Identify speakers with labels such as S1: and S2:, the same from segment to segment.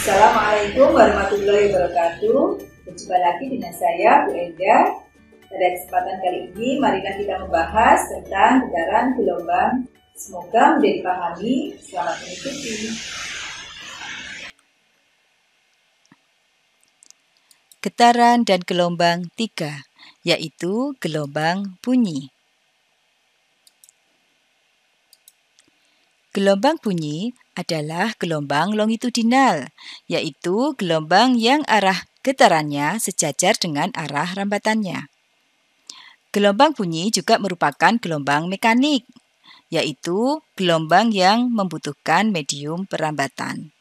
S1: Assalamualaikum warahmatullahi wabarakatuh. Berjumpa lagi dengan saya, Bu Enda. Pada kesempatan kali ini, marilah kita membahas tentang getaran gelombang. Semoga mudah dipahami. Selamat mengikuti.
S2: Getaran dan gelombang 3, yaitu gelombang bunyi. Gelombang bunyi adalah gelombang longitudinal, yaitu gelombang yang arah getarannya sejajar dengan arah rambatannya. Gelombang bunyi juga merupakan gelombang mekanik, yaitu gelombang yang membutuhkan medium perambatan.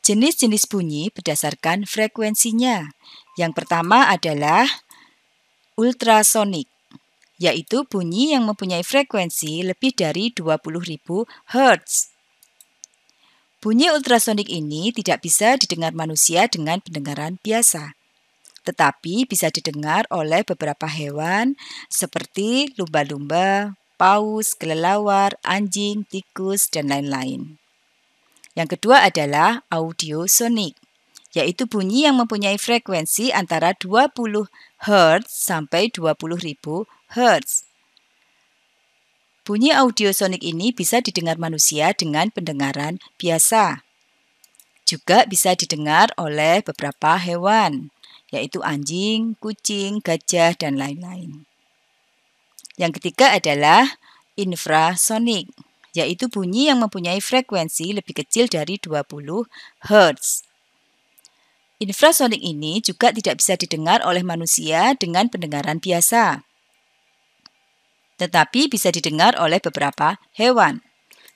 S2: Jenis-jenis bunyi berdasarkan frekuensinya. Yang pertama adalah ultrasonik, yaitu bunyi yang mempunyai frekuensi lebih dari 20.000 Hz. Bunyi ultrasonik ini tidak bisa didengar manusia dengan pendengaran biasa, tetapi bisa didengar oleh beberapa hewan seperti lumba-lumba, paus, kelelawar, anjing, tikus, dan lain-lain. Yang kedua adalah audiosonik, yaitu bunyi yang mempunyai frekuensi antara 20 Hz sampai 20.000 Hz. Bunyi audiosonik ini bisa didengar manusia dengan pendengaran biasa. Juga bisa didengar oleh beberapa hewan, yaitu anjing, kucing, gajah, dan lain-lain. Yang ketiga adalah infrasonik, yaitu bunyi yang mempunyai frekuensi lebih kecil dari 20 Hz. Infrasonik ini juga tidak bisa didengar oleh manusia dengan pendengaran biasa, tetapi bisa didengar oleh beberapa hewan.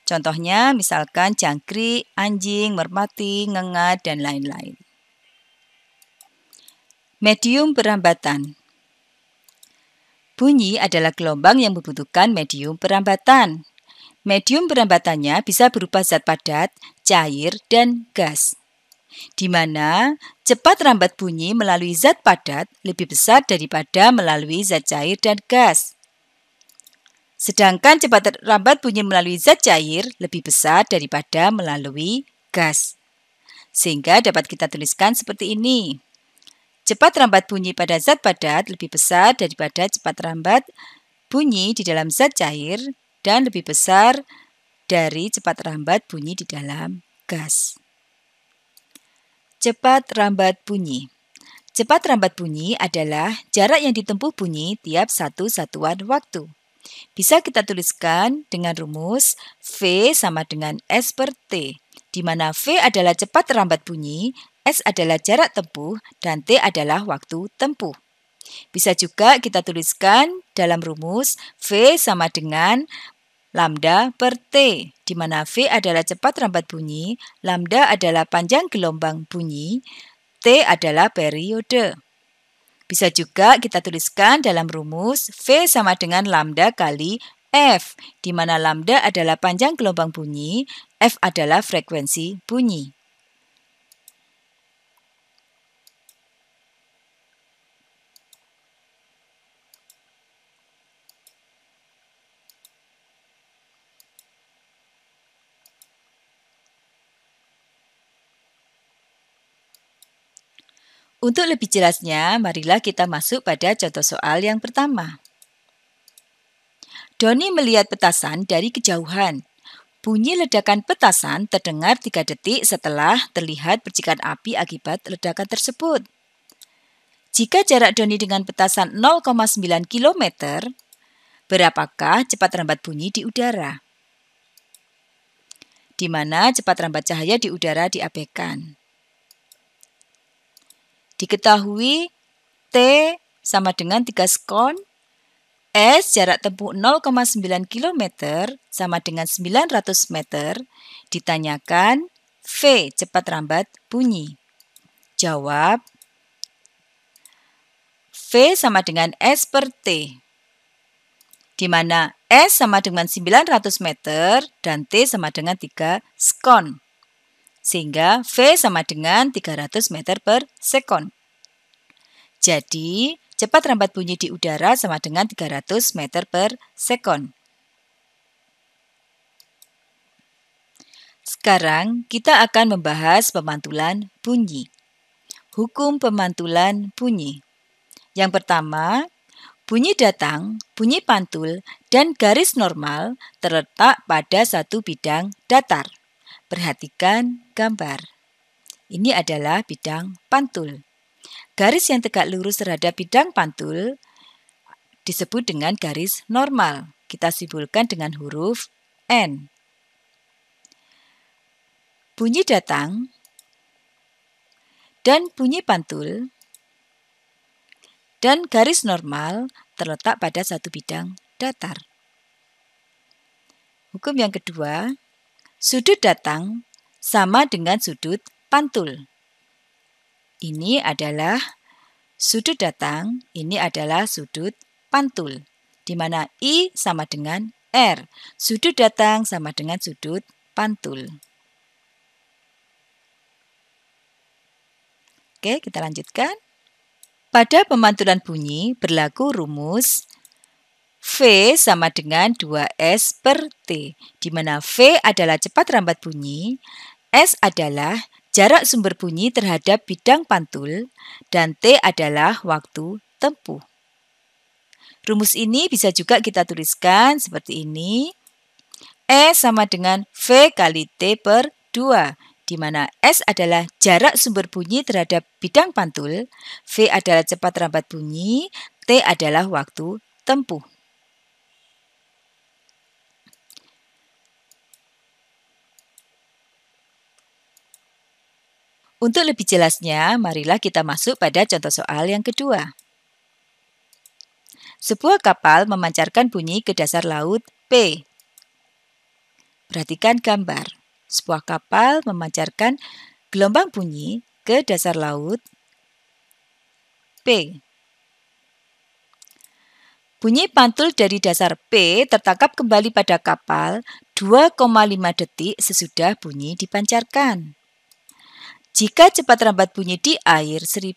S2: Contohnya misalkan jangkrik, anjing, merpati, ngengat, dan lain-lain. Medium perambatan. Bunyi adalah gelombang yang membutuhkan medium perambatan. Medium perambatannya bisa berupa zat padat, cair, dan gas, di mana cepat rambat bunyi melalui zat padat lebih besar daripada melalui zat cair dan gas. Sedangkan cepat rambat bunyi melalui zat cair lebih besar daripada melalui gas. Sehingga dapat kita tuliskan seperti ini. Cepat rambat bunyi pada zat padat lebih besar daripada cepat rambat bunyi di dalam zat cair dan lebih besar dari cepat rambat bunyi di dalam gas. Cepat rambat bunyi. Cepat rambat bunyi adalah jarak yang ditempuh bunyi tiap satu satuan waktu. Bisa kita tuliskan dengan rumus V sama dengan S per T, di mana V adalah cepat rambat bunyi, S adalah jarak tempuh, dan T adalah waktu tempuh. Bisa juga kita tuliskan dalam rumus V sama dengan lambda per T, di mana V adalah cepat rambat bunyi, lambda adalah panjang gelombang bunyi, T adalah periode. Bisa juga kita tuliskan dalam rumus V sama dengan lambda kali F, di mana lambda adalah panjang gelombang bunyi, F adalah frekuensi bunyi. Untuk lebih jelasnya, marilah kita masuk pada contoh soal yang pertama. Doni melihat petasan dari kejauhan. Bunyi ledakan petasan terdengar 3 detik setelah terlihat percikan api akibat ledakan tersebut. Jika jarak Doni dengan petasan 0,9 km, berapakah cepat rambat bunyi di udara? Di mana cepat rambat cahaya di udara diabaikan. Diketahui T sama dengan 3 sekon, S jarak tempuh 0,9 km sama dengan 900 meter, ditanyakan V cepat rambat bunyi. Jawab, V sama dengan S per T, di mana S sama dengan 900 meter dan T sama dengan 3 sekon. Sehingga V sama dengan 300 meter per sekon. Jadi, cepat rambat bunyi di udara sama dengan 300 meter per sekon. Sekarang kita akan membahas pemantulan bunyi. Hukum pemantulan bunyi. Yang pertama, bunyi datang, bunyi pantul, dan garis normal terletak pada satu bidang datar. Perhatikan gambar. Ini adalah bidang pantul. Garis yang tegak lurus terhadap bidang pantul disebut dengan garis normal. Kita simbolkan dengan huruf N. Bunyi datang dan bunyi pantul dan garis normal terletak pada satu bidang datar. Hukum yang kedua, sudut datang sama dengan sudut pantul. Ini adalah sudut datang, ini adalah sudut pantul, di mana I sama dengan R. Sudut datang sama dengan sudut pantul. Oke, kita lanjutkan. Pada pemantulan bunyi berlaku rumus V sama dengan 2S per T, di mana V adalah cepat rambat bunyi, S adalah jarak sumber bunyi terhadap bidang pantul, dan T adalah waktu tempuh. Rumus ini bisa juga kita tuliskan seperti ini. E sama dengan V kali T per 2. Di mana S adalah jarak sumber bunyi terhadap bidang pantul, V adalah cepat rambat bunyi, T adalah waktu tempuh. Untuk lebih jelasnya, marilah kita masuk pada contoh soal yang kedua. Sebuah kapal memancarkan bunyi ke dasar laut P. Perhatikan gambar. Sebuah kapal memancarkan gelombang bunyi ke dasar laut P. Bunyi pantul dari dasar P tertangkap kembali pada kapal 2,5 detik sesudah bunyi dipancarkan. Jika cepat rambat bunyi di air 1.500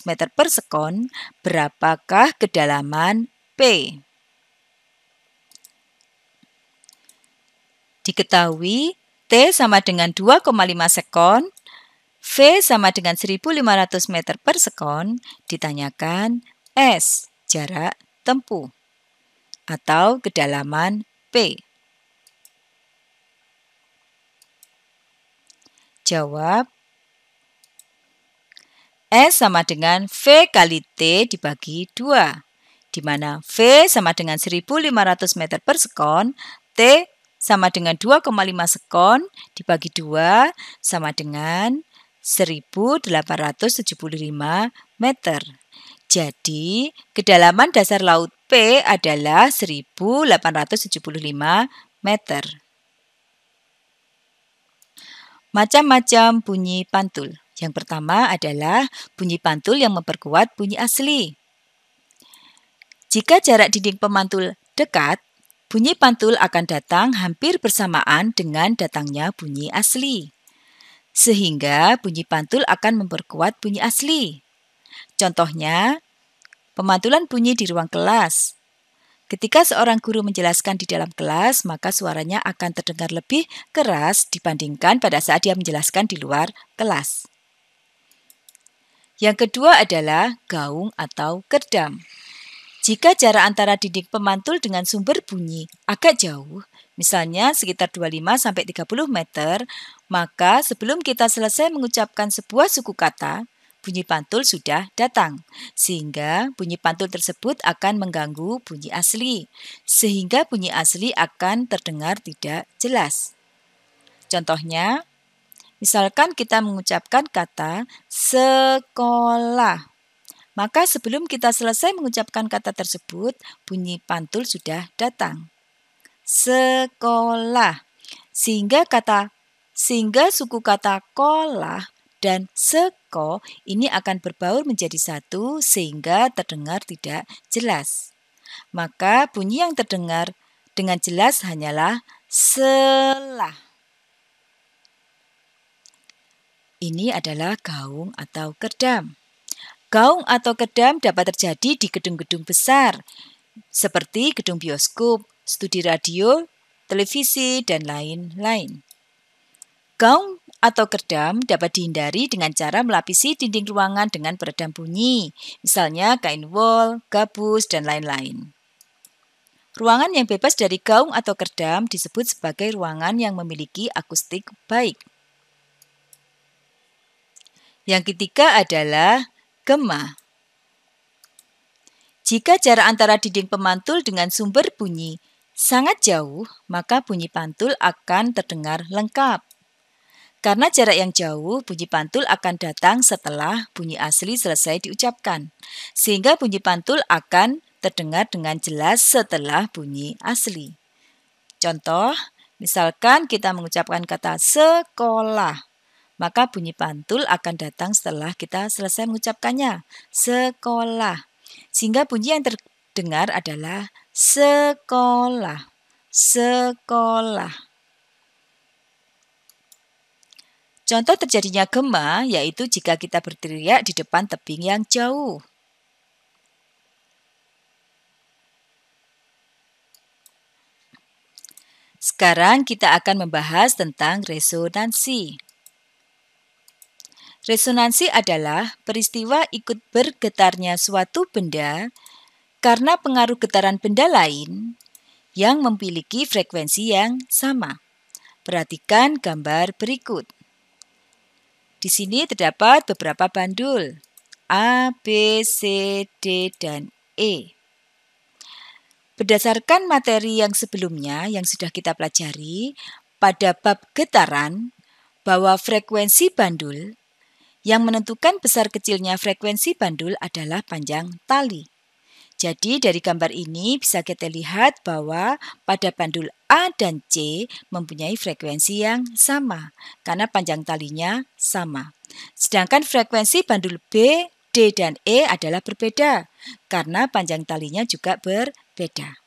S2: meter per sekon, berapakah kedalaman P? Diketahui T sama dengan 2,5 sekon, V sama dengan 1.500 meter per sekon, ditanyakan S, jarak tempuh, atau kedalaman P. Jawab, S sama dengan V kali T dibagi 2, di mana V sama dengan 1.500 meter per sekon, T sama dengan 2,5 sekon dibagi 2 sama dengan 1.875 meter. Jadi, kedalaman dasar laut P adalah 1.875 meter. Macam-macam bunyi pantul. Yang pertama adalah bunyi pantul yang memperkuat bunyi asli. Jika jarak dinding pemantul dekat, bunyi pantul akan datang hampir bersamaan dengan datangnya bunyi asli. Sehingga bunyi pantul akan memperkuat bunyi asli. Contohnya, pemantulan bunyi di ruang kelas. Ketika seorang guru menjelaskan di dalam kelas, maka suaranya akan terdengar lebih keras dibandingkan pada saat dia menjelaskan di luar kelas. Yang kedua adalah gaung atau kerdam. Jika jarak antara dinding pemantul dengan sumber bunyi agak jauh, misalnya sekitar 25-30 meter, maka sebelum kita selesai mengucapkan sebuah suku kata, bunyi pantul sudah datang. Sehingga bunyi pantul tersebut akan mengganggu bunyi asli, sehingga bunyi asli akan terdengar tidak jelas. Contohnya, misalkan kita mengucapkan kata sekolah. Maka sebelum kita selesai mengucapkan kata tersebut, bunyi pantul sudah datang. Sekolah. Sehingga suku kata kolah dan seko ini akan berbaur menjadi satu sehingga terdengar tidak jelas. Maka bunyi yang terdengar dengan jelas hanyalah selah. Ini adalah gaung atau kerdam. Gaung atau kerdam dapat terjadi di gedung-gedung besar, seperti gedung bioskop, studi radio, televisi, dan lain-lain. Gaung atau kerdam dapat dihindari dengan cara melapisi dinding ruangan dengan peredam bunyi, misalnya kain wol, gabus, dan lain-lain. Ruangan yang bebas dari gaung atau kerdam disebut sebagai ruangan yang memiliki akustik baik. Yang ketiga adalah gema. Jika jarak antara dinding pemantul dengan sumber bunyi sangat jauh, maka bunyi pantul akan terdengar lengkap. Karena jarak yang jauh, bunyi pantul akan datang setelah bunyi asli selesai diucapkan, sehingga bunyi pantul akan terdengar dengan jelas setelah bunyi asli. Contoh, misalkan kita mengucapkan kata sekolah, maka bunyi pantul akan datang setelah kita selesai mengucapkannya, sekolah. Sehingga bunyi yang terdengar adalah sekolah, sekolah. Contoh terjadinya gema yaitu jika kita berteriak di depan tebing yang jauh. Sekarang kita akan membahas tentang resonansi. Resonansi adalah peristiwa ikut bergetarnya suatu benda karena pengaruh getaran benda lain yang memiliki frekuensi yang sama. Perhatikan gambar berikut. Di sini terdapat beberapa bandul A, B, C, D, dan E. Berdasarkan materi yang sebelumnya yang sudah kita pelajari, pada bab getaran, bahwa frekuensi bandul yang menentukan besar kecilnya frekuensi bandul adalah panjang tali. Jadi dari gambar ini bisa kita lihat bahwa pada bandul A dan C mempunyai frekuensi yang sama karena panjang talinya sama. Sedangkan frekuensi bandul B, D, dan E adalah berbeda karena panjang talinya juga berbeda.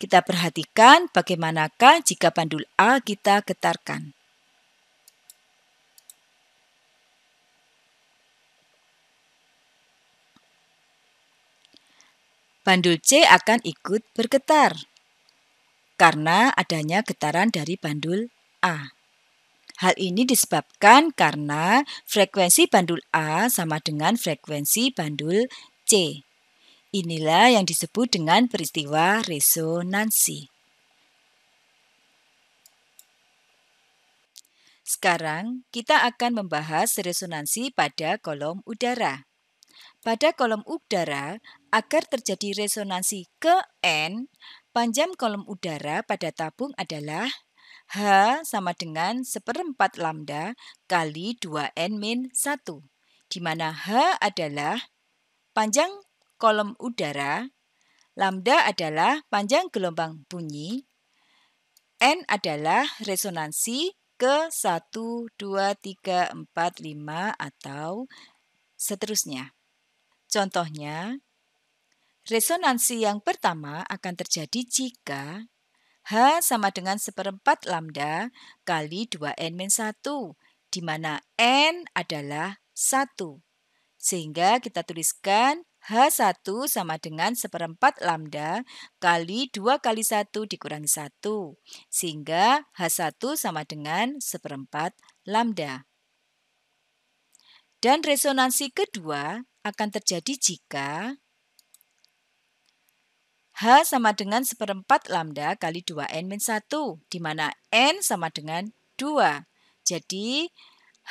S2: Kita perhatikan bagaimanakah jika bandul A kita getarkan. Bandul C akan ikut bergetar karena adanya getaran dari bandul A. Hal ini disebabkan karena frekuensi bandul A sama dengan frekuensi bandul C. Inilah yang disebut dengan peristiwa resonansi. Sekarang kita akan membahas resonansi pada kolom udara. Pada kolom udara, agar terjadi resonansi ke N, panjang kolom udara pada tabung adalah H sama dengan 1/4 lambda kali 2N-1, di mana H adalah panjang kolom udara, lambda adalah panjang gelombang bunyi, N adalah resonansi ke 1, 2, 3, 4, 5, atau seterusnya. Contohnya, resonansi yang pertama akan terjadi jika H sama dengan 1/4 lambda kali 2N-1, di mana N adalah 1. Sehingga kita tuliskan H1 sama dengan 1/4 lambda kali 2 kali 1 dikurangi 1. Sehingga H1 sama dengan 1/4 lambda. Dan resonansi kedua akan terjadi jika H sama dengan 1/4 lambda kali 2N-1, di mana N sama dengan 2. Jadi,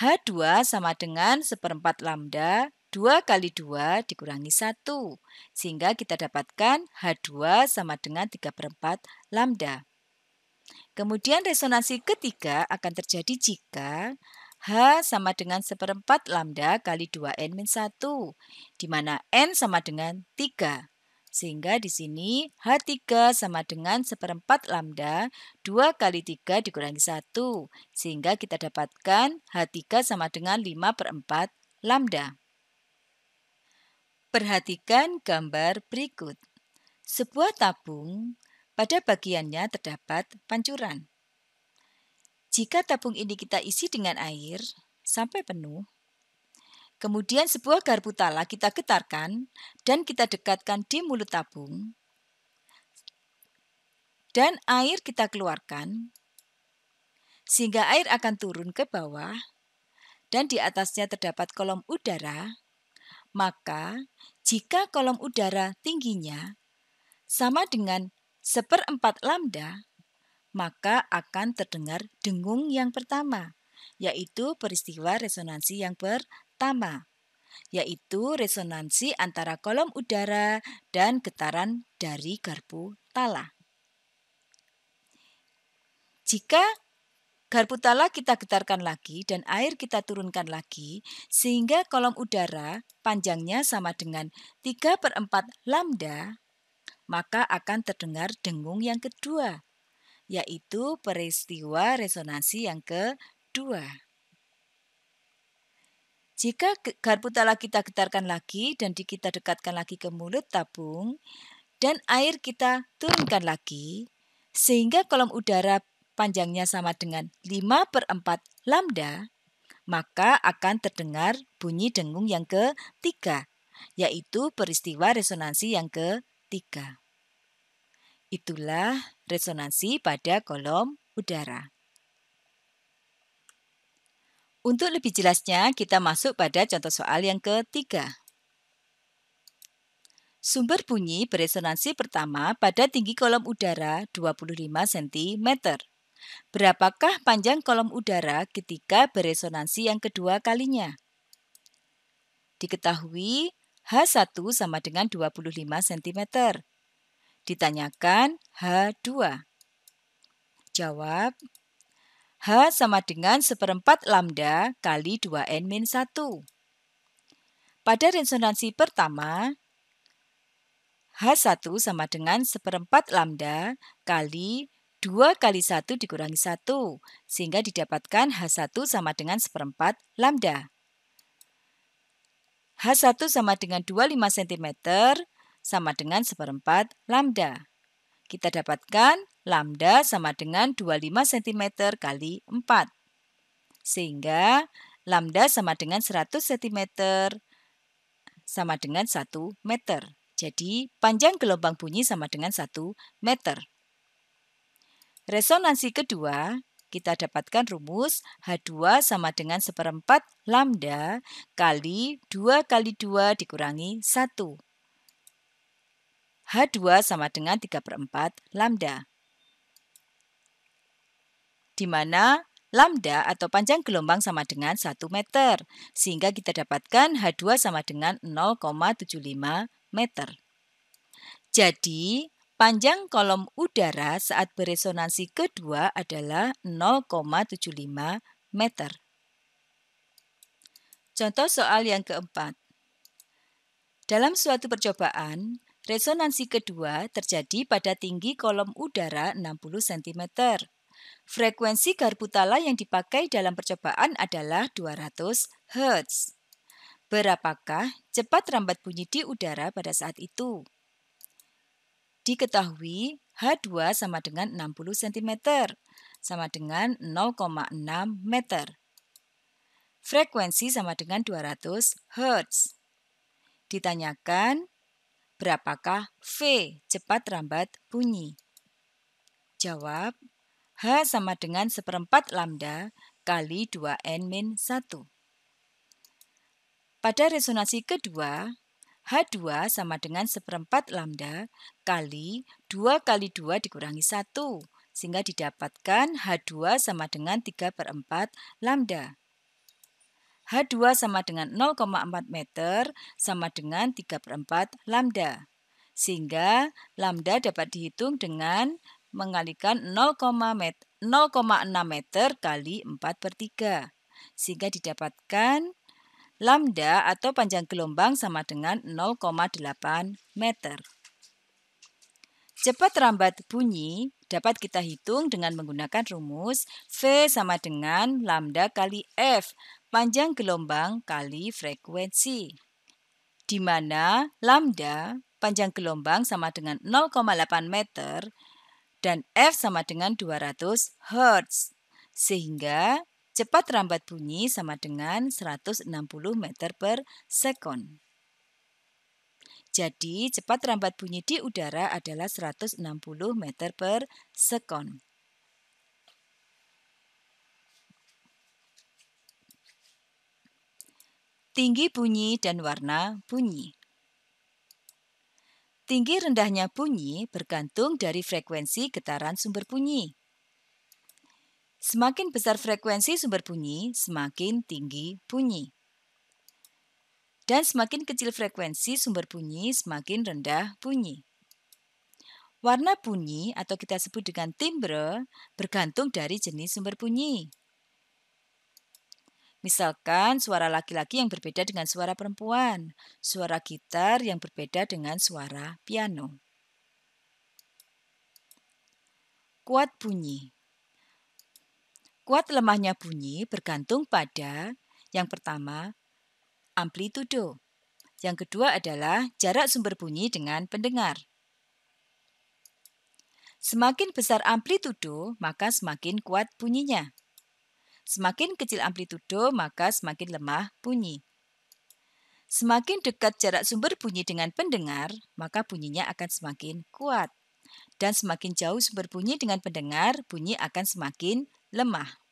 S2: H2 sama dengan 1/4 lambda, 2 kali 2 dikurangi 1. Sehingga kita dapatkan H2 sama dengan 3/4 lambda. Kemudian resonansi ketiga akan terjadi jika H sama dengan 1/4 lambda kali 2N-1, di mana N sama dengan 3. Sehingga di sini H3 sama dengan 1/4 lambda, 2 kali 3 dikurangi 1. Sehingga kita dapatkan H3 sama dengan 5/4 lambda. Perhatikan gambar berikut. Sebuah tabung, pada bagiannya terdapat pancuran. Jika tabung ini kita isi dengan air sampai penuh, kemudian sebuah garpu tala kita getarkan dan kita dekatkan di mulut tabung, dan air kita keluarkan, sehingga air akan turun ke bawah dan di atasnya terdapat kolom udara, maka jika kolom udara tingginya sama dengan 1/4 lambda, maka akan terdengar dengung yang pertama, yaitu peristiwa resonansi yang pertama, yaitu resonansi antara kolom udara dan getaran dari garpu tala. Jika garpu tala kita getarkan lagi dan air kita turunkan lagi, sehingga kolom udara panjangnya sama dengan 3/4 lambda, maka akan terdengar dengung yang kedua, yaitu peristiwa resonansi yang kedua. Jika garpu tala kita getarkan lagi dan kita dekatkan lagi ke mulut tabung, dan air kita turunkan lagi, sehingga kolom udara panjangnya sama dengan 5/4 lambda, maka akan terdengar bunyi dengung yang ketiga, yaitu peristiwa resonansi yang ketiga. Itulah resonansi pada kolom udara. Untuk lebih jelasnya, kita masuk pada contoh soal yang ketiga. Sumber bunyi beresonansi pertama pada tinggi kolom udara 25 cm. Berapakah panjang kolom udara ketika beresonansi yang kedua kalinya? Diketahui H1 sama dengan 25 cm. Ditanyakan H2. Jawab, H sama dengan 1/4 lambda kali 2n-1. Pada resonansi pertama, H1 sama dengan 1/4 lambda kali 2 kali 1 dikurangi 1, sehingga didapatkan H1 sama dengan 1/4 lambda. H1 sama dengan 25 cm sama dengan 1/4 lambda. Kita dapatkan lambda sama dengan 25 cm kali 4. Sehingga lambda sama dengan 100 cm sama dengan 1 meter. Jadi panjang gelombang bunyi sama dengan 1 meter. Resonansi kedua, kita dapatkan rumus H2 sama dengan 1/4 lambda kali 2 kali 2 dikurangi 1. H2 sama dengan 3/4 lambda. Di mana lambda atau panjang gelombang sama dengan 1 meter, sehingga kita dapatkan H2 sama dengan 0,75 meter. Jadi, panjang kolom udara saat beresonansi kedua adalah 0,75 meter. Contoh soal yang keempat. Dalam suatu percobaan, resonansi kedua terjadi pada tinggi kolom udara 60 cm. Frekuensi garpu tala yang dipakai dalam percobaan adalah 200 Hz. Berapakah cepat rambat bunyi di udara pada saat itu? Diketahui H2 sama dengan 60 cm, sama dengan 0,6 meter. Frekuensi sama dengan 200 Hz. Ditanyakan, berapakah V, cepat rambat bunyi? Jawab, H sama dengan 1/4 lambda kali 2n-1. Pada resonansi kedua, H2 sama dengan 1/4 lambda kali 2 kali 2 dikurangi 1, sehingga didapatkan H2 sama dengan 3/4 lambda. H2 sama dengan 0,4 meter sama dengan 3/4 lambda. Sehingga lambda dapat dihitung dengan mengalikan 0,6 meter kali 4/3. Sehingga didapatkan lambda atau panjang gelombang sama dengan 0,8 meter. Cepat rambat bunyi dapat kita hitung dengan menggunakan rumus V sama dengan lambda kali F, panjang gelombang kali frekuensi. Di mana lambda, panjang gelombang sama dengan 0,8 meter dan F sama dengan 200 Hz. Sehingga cepat rambat bunyi sama dengan 160 meter per sekon. Jadi, cepat rambat bunyi di udara adalah 160 meter per sekon. tinggi bunyi dan warna bunyi. Tinggi rendahnya bunyi bergantung dari frekuensi getaran sumber bunyi. Semakin besar frekuensi sumber bunyi, semakin tinggi bunyi. Dan semakin kecil frekuensi sumber bunyi, semakin rendah bunyi. Warna bunyi atau kita sebut dengan timbre bergantung dari jenis sumber bunyi. Misalkan suara laki-laki yang berbeda dengan suara perempuan, suara gitar yang berbeda dengan suara piano. Kuat bunyi. Kuat lemahnya bunyi bergantung pada yang pertama, amplitudo. Yang kedua adalah jarak sumber bunyi dengan pendengar. Semakin besar amplitudo, maka semakin kuat bunyinya. Semakin kecil amplitudo, maka semakin lemah bunyi. Semakin dekat jarak sumber bunyi dengan pendengar, maka bunyinya akan semakin kuat. Dan semakin jauh sumber bunyi dengan pendengar, bunyi akan semakin lemah.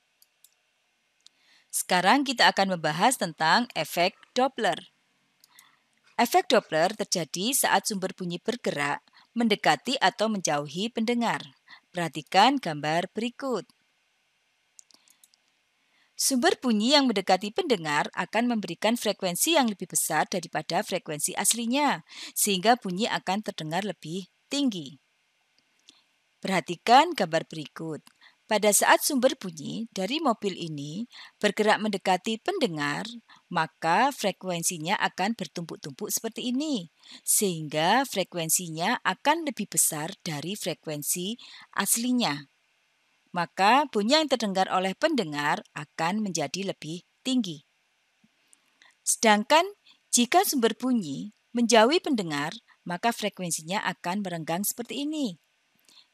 S2: Sekarang kita akan membahas tentang efek Doppler. Efek Doppler terjadi saat sumber bunyi bergerak, mendekati atau menjauhi pendengar. Perhatikan gambar berikut. Sumber bunyi yang mendekati pendengar akan memberikan frekuensi yang lebih besar daripada frekuensi aslinya, sehingga bunyi akan terdengar lebih tinggi. Perhatikan gambar berikut. Pada saat sumber bunyi dari mobil ini bergerak mendekati pendengar, maka frekuensinya akan bertumpuk-tumpuk seperti ini, sehingga frekuensinya akan lebih besar dari frekuensi aslinya. Maka bunyi yang terdengar oleh pendengar akan menjadi lebih tinggi. Sedangkan jika sumber bunyi menjauhi pendengar, maka frekuensinya akan merenggang seperti ini.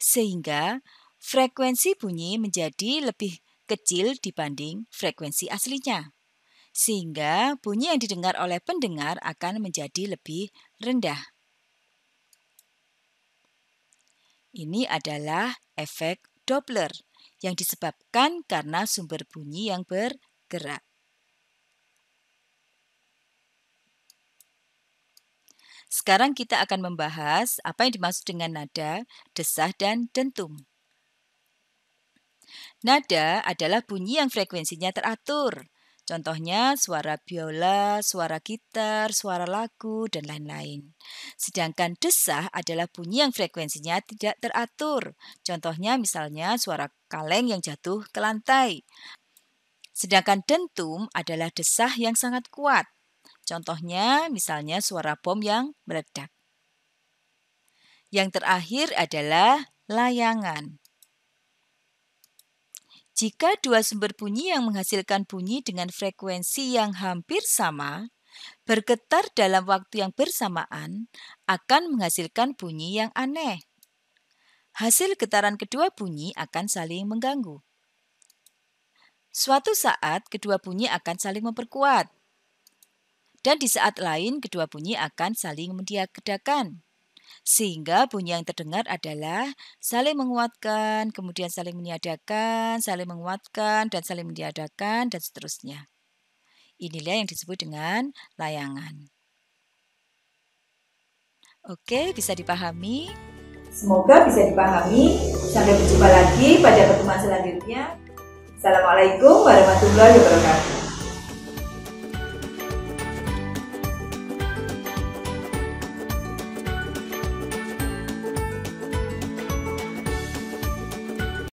S2: Sehingga frekuensi bunyi menjadi lebih kecil dibanding frekuensi aslinya. Sehingga bunyi yang didengar oleh pendengar akan menjadi lebih rendah. Ini adalah efek Doppler yang disebabkan karena sumber bunyi yang bergerak. Sekarang kita akan membahas apa yang dimaksud dengan nada, desah, dan dentum. Nada adalah bunyi yang frekuensinya teratur. Contohnya suara biola, suara gitar, suara lagu, dan lain-lain. Sedangkan desah adalah bunyi yang frekuensinya tidak teratur. Contohnya misalnya suara kaleng yang jatuh ke lantai. Sedangkan dentum adalah desah yang sangat kuat. Contohnya misalnya suara bom yang meledak. Yang terakhir adalah layangan. Jika dua sumber bunyi yang menghasilkan bunyi dengan frekuensi yang hampir sama, bergetar dalam waktu yang bersamaan akan menghasilkan bunyi yang aneh. Hasil getaran kedua bunyi akan saling mengganggu. Suatu saat kedua bunyi akan saling memperkuat. Dan di saat lain kedua bunyi akan saling mentiadakan. Sehingga bunyi yang terdengar adalah saling menguatkan, kemudian saling meniadakan, saling menguatkan, dan saling meniadakan, dan seterusnya. Inilah yang disebut dengan layangan. Oke, bisa dipahami?
S1: Semoga bisa dipahami. Sampai berjumpa lagi pada pertemuan selanjutnya. Assalamualaikum warahmatullahi wabarakatuh.